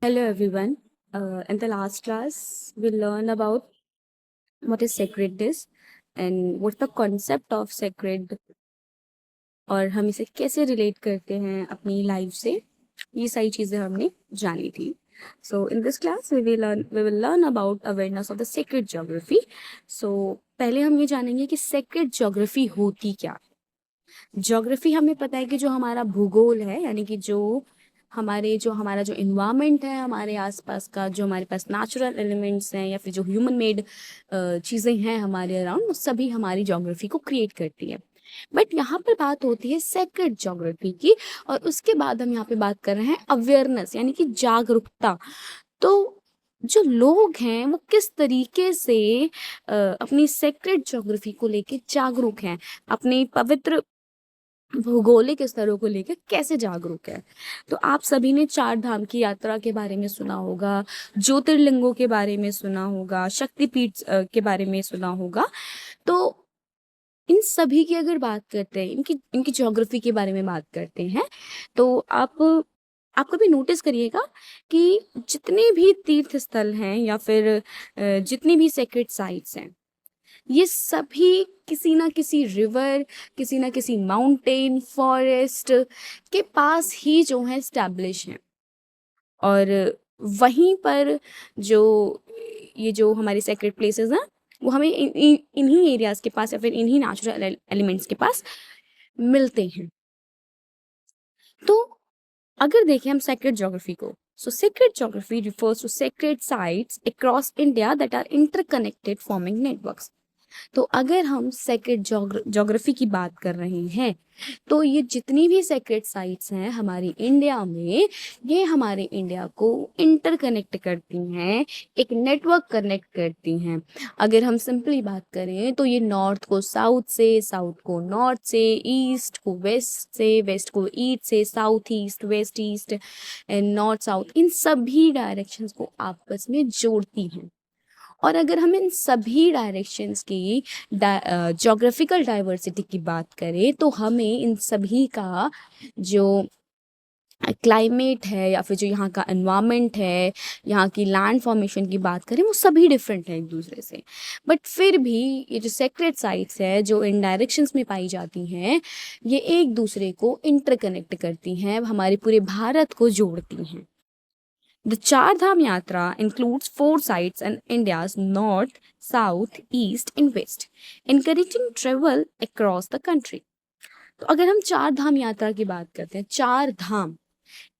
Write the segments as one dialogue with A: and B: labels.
A: Hello everyone. In the last class, we learned about what is sacredness and what's the concept of sacred और हम इसे कैसे relate करते हैं अपनी लाइफ से ये सारी चीज़ें हमने जानी थी. So in this class we will learn about awareness of the sacred geography. So पहले हम ये जानेंगे कि sacred geography होती क्या. ज्योग्राफी हमें पता है कि जो हमारा भूगोल है यानी कि जो हमारा जो इन्वायरमेंट है हमारे आसपास का जो हमारे पास नेचुरल एलिमेंट्स हैं या फिर जो ह्यूमन मेड चीज़ें हैं हमारे अराउंड वो सभी हमारी ज्योग्राफी को क्रिएट करती है. बट यहाँ पर बात होती है सेक्रेड ज्योग्राफी की और उसके बाद हम यहाँ पे बात कर रहे हैं अवेयरनेस यानी कि जागरूकता. तो जो लोग हैं वो किस तरीके से अपनी सेक्रेड ज्योग्राफी को लेके जागरूक हैं, अपने पवित्र भौगोलिक स्तरों को लेकर कैसे जागरूक है. तो आप सभी ने चार धाम की यात्रा के बारे में सुना होगा, ज्योतिर्लिंगों के बारे में सुना होगा, शक्तिपीठ के बारे में सुना होगा. तो इन सभी की अगर बात करते हैं, इनकी इनकी ज्योग्राफी के बारे में बात करते हैं, तो आप कभी नोटिस करिएगा कि जितने भी तीर्थ स्थल हैं या फिर जितनी भी सेक्रेड साइट्स हैं ये सभी किसी ना किसी रिवर, किसी ना किसी माउंटेन, फॉरेस्ट के पास ही जो है एस्टैब्लिश हैं. और वहीं पर जो ये जो हमारी सेक्रेड प्लेसेस हैं वो हमें इन्हीं एरियाज के पास या फिर इन्हीं नेचुरल एलिमेंट्स के पास मिलते हैं. तो अगर देखें हम सेक्रेड ज्योग्राफी को, so sacred geography refers to sacred sites across India that are interconnected forming networks. तो अगर हम सेक्रेड ज्योग्राफी की बात कर रहे हैं तो ये जितनी भी सेक्रेड साइट्स हैं हमारी इंडिया में ये हमारे इंडिया को इंटरकनेक्ट करती हैं, एक नेटवर्क कनेक्ट करती हैं. अगर हम सिंपली बात करें तो ये नॉर्थ को साउथ से, साउथ को नॉर्थ से, ईस्ट को वेस्ट से, वेस्ट को ईस्ट से, south east, west east and north south इन सभी डायरेक्शंस को आपस में जोड़ती हैं. और अगर हम इन सभी डायरेक्शंस की ज्योग्राफिकल डाइवर्सिटी की बात करें तो हमें इन सभी का जो क्लाइमेट है या फिर जो यहाँ का एनवायरनमेंट है, यहाँ की लैंड फॉर्मेशन की बात करें वो सभी डिफरेंट है एक दूसरे से. बट फिर भी ये जो सेक्रेड साइट्स है जो इन डायरेक्शंस में पाई जाती हैं ये एक दूसरे को इंटरकनेक्ट करती हैं, हमारे पूरे भारत को जोड़ती हैं. The Char Dham Yatra includes four sites in India's north, south, east, and west, encouraging travel across the country. तो अगर हम चार धाम यात्रा की बात करते हैं, चार धाम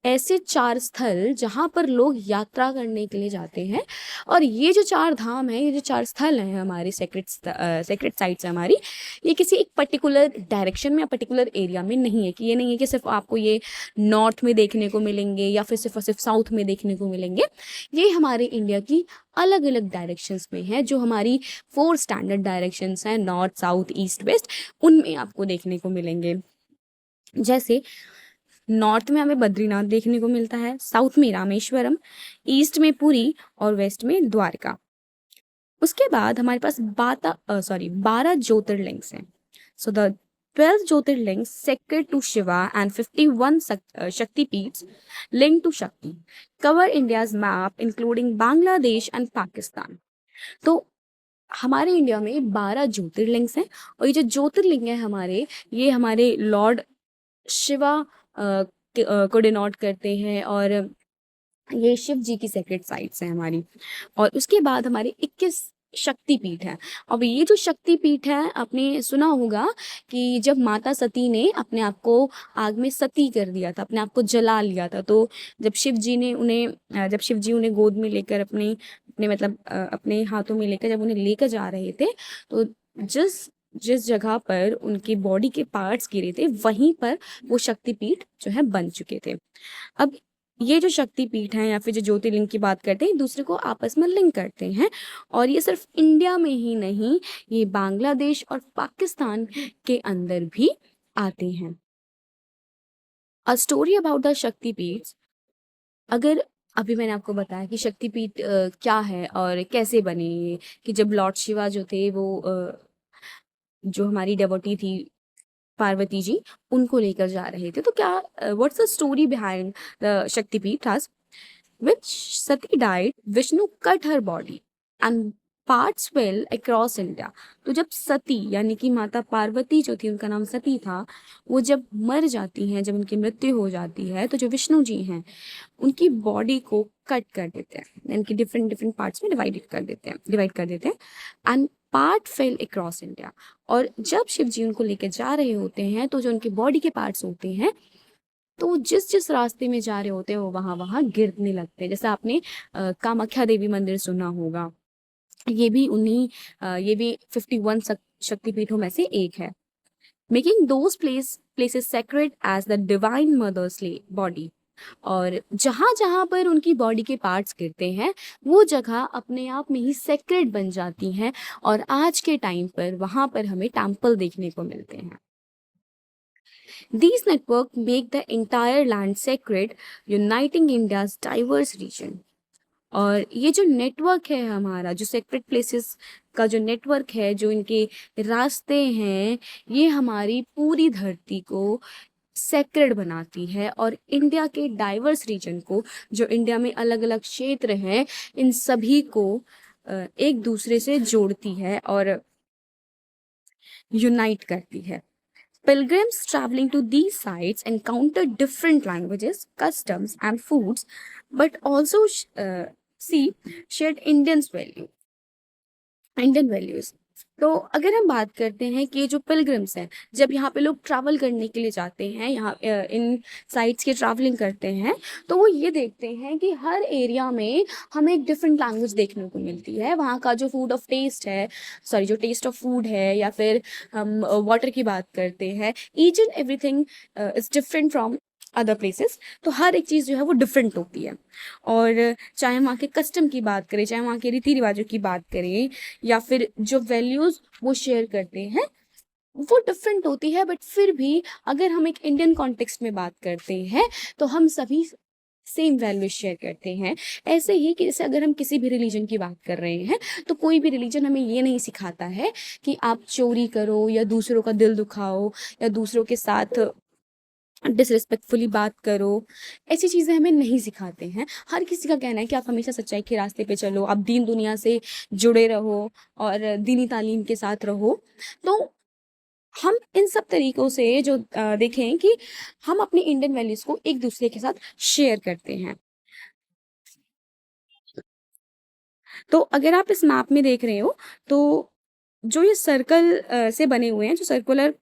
A: ऐसे चार स्थल जहाँ पर लोग यात्रा करने के लिए जाते हैं. और ये जो चार धाम है, ये जो चार स्थल हैं हमारे सेक्रेट साइट्स है हमारी, ये किसी एक पर्टिकुलर डायरेक्शन में या पर्टिकुलर एरिया में नहीं है. कि ये नहीं है कि सिर्फ आपको ये नॉर्थ में देखने को मिलेंगे या फिर सिर्फ और सिर्फ साउथ में देखने को मिलेंगे. ये हमारे इंडिया की अलग अलग डायरेक्शंस में है जो हमारी 4 स्टैंडर्ड डायरेक्शंस हैं, नॉर्थ, साउथ, ईस्ट, वेस्ट, उनमें आपको देखने को मिलेंगे. जैसे नॉर्थ में हमें बद्रीनाथ देखने को मिलता है, साउथ में रामेश्वरम, ईस्ट में पुरी और वेस्ट में द्वारका. उसके बाद हमारे पास 12 ज्योतिर्लिंग्स हैं. So the 12 jyotirlingas sacred to Shiva and 51 Shaktipeeths linked to Shakti cover India's map including Bangladesh and Pakistan. तो हमारे इंडिया में 12 ज्योतिर्लिंग्स हैं और ये जो ज्योतिर्लिंग है हमारे, ये हमारे लॉर्ड शिवा को डिनोट करते हैं और ये शिव जी की सेक्रेट साइट्स हैं हमारी. और उसके बाद हमारे 21 शक्तिपीठ हैं. अब ये जो शक्तिपीठ है आपने सुना होगा कि जब माता सती ने अपने आप को आग में सती कर दिया था, अपने आप को जला लिया था, तो जब शिव जी उन्हें गोद में लेकर अपने अपने मतलब अपने हाथों में लेकर जब उन्हें लेकर जा रहे थे तो जिस जिस जगह पर उनकी बॉडी के पार्ट्स गिरे थे वहीं पर वो शक्तिपीठ जो है बन चुके थे. अब ये जो शक्तिपीठ हैं या फिर जो ज्योतिर्लिंग की बात करते हैं एक दूसरे को आपस में लिंक करते हैं. और ये सिर्फ इंडिया में ही नहीं, ये बांग्लादेश और पाकिस्तान के अंदर भी आते हैं. अ स्टोरी अबाउट द शक्तिपीठ. अगर अभी मैंने आपको बताया कि शक्तिपीठ क्या है और कैसे बने ये, कि जब लॉर्ड शिवा जो थे वो जो हमारी डेवोटी थी पार्वती जी उनको लेकर जा रहे थे. तो क्या what's the story behind the शक्तिपीठ? which Sati died, Vishnu cut her body and parts fell across India. तो जब सती यानी कि माता पार्वती जो थी, उनका नाम सती था, वो जब मर जाती हैं, जब उनकी मृत्यु हो जाती है, तो जो विष्णु जी हैं उनकी बॉडी को कट कर देते हैं, इनकी डिफरेंट डिफरेंट पार्ट्स में डिवाइड कर देते हैं and part fail across India. और जब शिव जी उनको लेके जा रहे होते हैं तो जो उनके बॉडी के पार्ट्स होते हैं, तो वो जिस जिस रास्ते में जा रहे होते हैं वो वहां वहां गिरने लगते हैं। जैसे आपने कामाख्या देवी मंदिर सुना होगा, ये भी 51 शक्तिपीठों में से एक है। Making those places sacred as the divine mother's body. और जहां जहां पर उनकी बॉडी के पार्ट्स गिरते हैं, वो जगह अपने आप में ही सेक्रेड बन जाती हैं, और आज के टाइम पर वहां पर हमें टेम्पल देखने को मिलते हैं। These networks make the entire land sacred, uniting India's diverse region. और ये जो नेटवर्क है हमारा, जो सेक्रेट प्लेसेस का जो नेटवर्क है, जो इनके रास्ते हैं, ये हमारी पूरी धरती को सेक्रेड बनाती है, और इंडिया के डाइवर्स रीजन को, जो इंडिया में अलग अलग क्षेत्र हैं, इन सभी को एक दूसरे से जोड़ती है और यूनाइट करती है। Pilgrims traveling to these sites encounter different languages, customs, and foods, but also see shared Indian values. तो अगर हम बात करते हैं कि ये जो पिलग्रिम्स हैं, जब यहाँ पे लोग ट्रैवल करने के लिए जाते हैं, यहाँ इन साइट्स की ट्रैवलिंग करते हैं, तो वो ये देखते हैं कि हर एरिया में हमें एक डिफरेंट लैंग्वेज देखने को मिलती है। वहाँ का जो जो टेस्ट ऑफ फूड है, या फिर हम वाटर की बात करते हैं, each and everything is different from other places. तो हर एक चीज़ जो है वो डिफरेंट होती है। और चाहे वहाँ के कस्टम की बात करें, चाहे वहाँ के रीति रिवाजों की बात करें, या फिर जो वैल्यूज़ वो शेयर करते हैं, वो डिफरेंट होती है। बट फिर भी अगर हम एक इंडियन कॉन्टेक्स्ट में बात करते हैं, तो हम सभी सेम वैल्यूज शेयर करते हैं। ऐसे ही कि जैसे अगर हम किसी भी रिलीजन की बात कर रहे हैं, तो कोई भी रिलीजन हमें ये नहीं सिखाता है कि आप चोरी करो, या दूसरों का दिल दुखाओ, या दूसरों के साथ डिसरिस्पेक्टफुली बात करो। ऐसी चीज़ें हमें नहीं सिखाते हैं। हर किसी का कहना है कि आप हमेशा सच्चाई के रास्ते पे चलो, आप दीन दुनिया से जुड़े रहो, और दीनी तालीम के साथ रहो। तो हम इन सब तरीक़ों से जो देखें कि हम अपनी इंडियन वैल्यूज़ को एक दूसरे के साथ शेयर करते हैं। तो अगर आप इस मैप में देख रहे हो, तो जो ये सर्कल से बने हुए हैं, जो सर्कुलर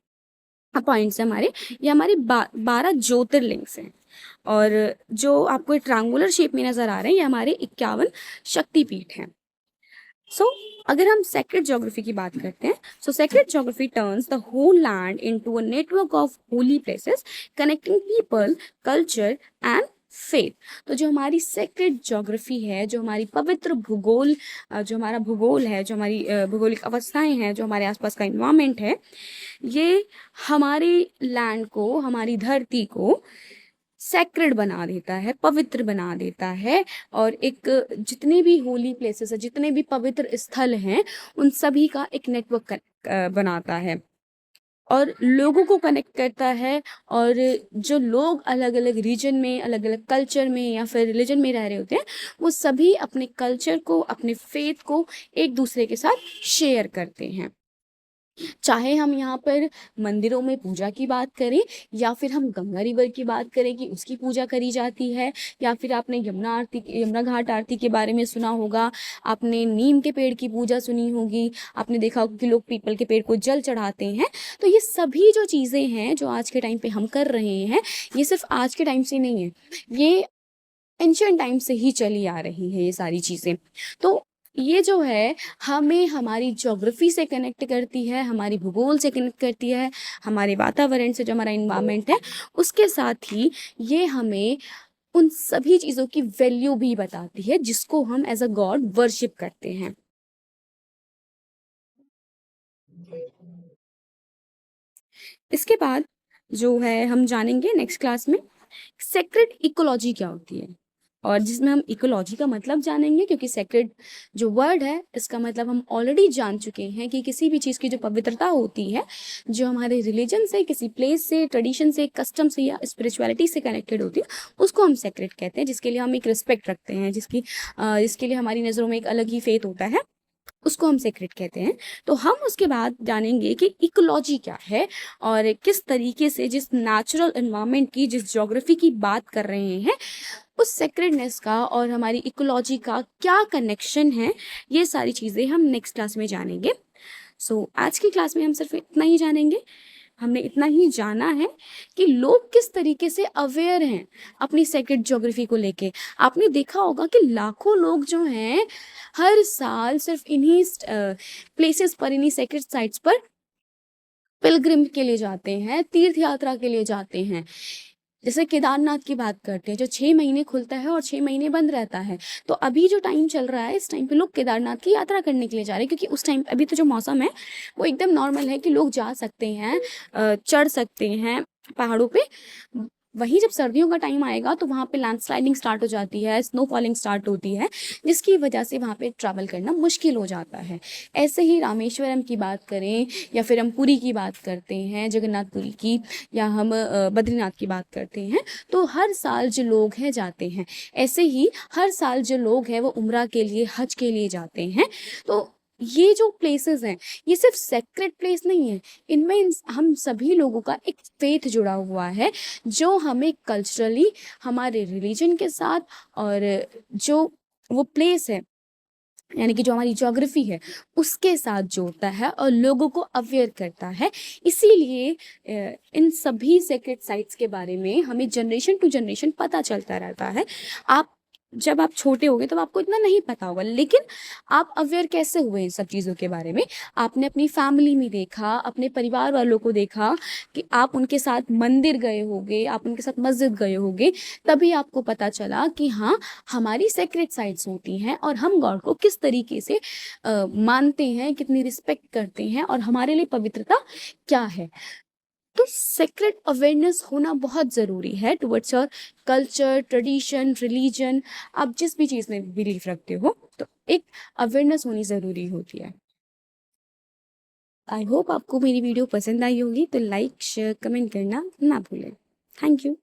A: पॉइंट्स हैं हमारे, ये हमारे 12 ज्योतिर्लिंग्स हैं। और जो आपको ट्रायंगुलर शेप में नज़र आ रहे हैं, ये हमारे 51 शक्तिपीठ हैं। सो अगर हम सेक्रेड ज्योग्राफी की बात करते हैं, so sacred geography turns the whole land into a network of holy places connecting people, culture and faith. तो जो हमारी सेक्रेड ज्योग्राफी है, जो हमारी पवित्र भूगोल, जो हमारा भूगोल है, जो हमारी भौगोलिक अवस्थाएं हैं, जो हमारे आसपास का इन्वायरमेंट है, ये हमारे लैंड को, हमारी धरती को सेक्रेड बना देता है, पवित्र बना देता है। और एक जितने भी होली प्लेसेस है, जितने भी पवित्र स्थल हैं, उन सभी का एक नेटवर्क बनाता है और लोगों को कनेक्ट करता है। और जो लोग अलग अलग रीजन में, अलग अलग कल्चर में या फिर रिलीजन में रह रहे होते हैं, वो सभी अपने कल्चर को, अपने फेथ को एक दूसरे के साथ शेयर करते हैं। चाहे हम यहाँ पर मंदिरों में पूजा की बात करें, या फिर हम गंगा रिवर की बात करें कि उसकी पूजा करी जाती है, या फिर आपने यमुना घाट आरती के बारे में सुना होगा, आपने नीम के पेड़ की पूजा सुनी होगी, आपने देखा होगा कि लोग पीपल के पेड़ को जल चढ़ाते हैं। तो ये सभी जो चीज़ें हैं जो आज के टाइम पे हम कर रहे हैं, ये सिर्फ आज के टाइम से नहीं है, ये एंशियंट टाइम से ही चली आ रही है ये सारी चीज़ें। तो ये जो है, हमें हमारी ज्योग्राफी से कनेक्ट करती है, हमारी भूगोल से कनेक्ट करती है, हमारे वातावरण से, जो हमारा इन्वायरमेंट है उसके साथ ही ये हमें उन सभी चीज़ों की वैल्यू भी बताती है जिसको हम एज अ गॉड वर्शिप करते हैं। इसके बाद जो है हम जानेंगे नेक्स्ट क्लास में सेक्रेड इकोलॉजी क्या होती है, और जिसमें हम इकोलॉजी का मतलब जानेंगे, क्योंकि सेक्रेड जो वर्ड है इसका मतलब हम ऑलरेडी जान चुके हैं कि किसी भी चीज़ की जो पवित्रता होती है, जो हमारे रिलीजन से, किसी प्लेस से, ट्रेडिशन से, कस्टम से या स्पिरिचुअलिटी से कनेक्टेड होती है, उसको हम सेक्रेड कहते हैं, जिसके लिए हम एक रिस्पेक्ट रखते हैं, जिसके लिए हमारी नज़रों में एक अलग ही फेथ होता है, उसको हम सेक्रेट कहते हैं। तो हम उसके बाद जानेंगे कि इकोलॉजी क्या है और किस तरीके से जिस नेचुरल एनवायरनमेंट की, जिस ज्योग्राफी की बात कर रहे हैं, उस सेक्रेडनेस का और हमारी इकोलॉजी का क्या कनेक्शन है, ये सारी चीज़ें हम नेक्स्ट क्लास में जानेंगे। आज की क्लास में हम सिर्फ इतना ही जानेंगे। हमने इतना ही जाना है कि लोग किस तरीके से अवेयर हैं अपनी सेक्रेड ज्योग्राफी को लेके। आपने देखा होगा कि लाखों लोग जो हैं हर साल सिर्फ इन्हीं प्लेसेस पर, इन्हीं सेक्रेड साइट्स पर पिलग्रिम के लिए जाते हैं, तीर्थ यात्रा के लिए जाते हैं। जैसे केदारनाथ की बात करते हैं, जो 6 महीने खुलता है और 6 महीने बंद रहता है। तो अभी जो टाइम चल रहा है, इस टाइम पे लोग केदारनाथ की यात्रा करने के लिए जा रहे हैं, क्योंकि उस टाइम अभी तो जो मौसम है वो एकदम नॉर्मल है कि लोग जा सकते हैं, चढ़ सकते हैं पहाड़ों पे। वहीं जब सर्दियों का टाइम आएगा तो वहाँ पे लैंडस्लाइडिंग स्टार्ट हो जाती है, स्नो फॉलिंग स्टार्ट होती है, जिसकी वजह से वहाँ पे ट्रैवल करना मुश्किल हो जाता है। ऐसे ही रामेश्वरम की बात करें या फिर हम पुरी की बात करते हैं, जगन्नाथपुरी की, या हम बद्रीनाथ की बात करते हैं, तो हर साल जो लोग हैं जाते हैं। ऐसे ही हर साल जो लोग हैं वो उम्रा के लिए, हज के लिए जाते हैं। तो ये जो प्लेसेस हैं, ये सिर्फ सेक्रेट प्लेस नहीं है, इनमें हम सभी लोगों का एक फेथ जुड़ा हुआ है, जो हमें कल्चरली हमारे रिलीजन के साथ, और जो वो प्लेस है, यानी कि जो हमारी ज्योग्राफी है, उसके साथ जोड़ता है और लोगों को अवेयर करता है। इसीलिए इन सभी सेक्रेट साइट्स के बारे में हमें जनरेशन टू जनरेशन पता चलता रहता है। जब आप छोटे होगे तब आपको इतना नहीं पता होगा, लेकिन आप अवेयर कैसे हुए इन सब चीज़ों के बारे में? आपने अपनी फैमिली में देखा, अपने परिवार वालों को देखा कि आप उनके साथ मंदिर गए होगे, आप उनके साथ मस्जिद गए होगे, तभी आपको पता चला कि हाँ, हमारी सेक्रेट साइट्स होती हैं और हम गॉड को किस तरीके से मानते हैं, कितनी रिस्पेक्ट करते हैं और हमारे लिए पवित्रता क्या है। तो सेक्रेट अवेयरनेस होना बहुत ज़रूरी है towards your culture, tradition, religion. आप जिस भी चीज़ में बिलीव रखते हो, तो एक अवेयरनेस होनी ज़रूरी होती है। आई होप आपको मेरी वीडियो पसंद आई होगी, तो लाइक, शेयर, कमेंट करना ना भूलें। Thank you.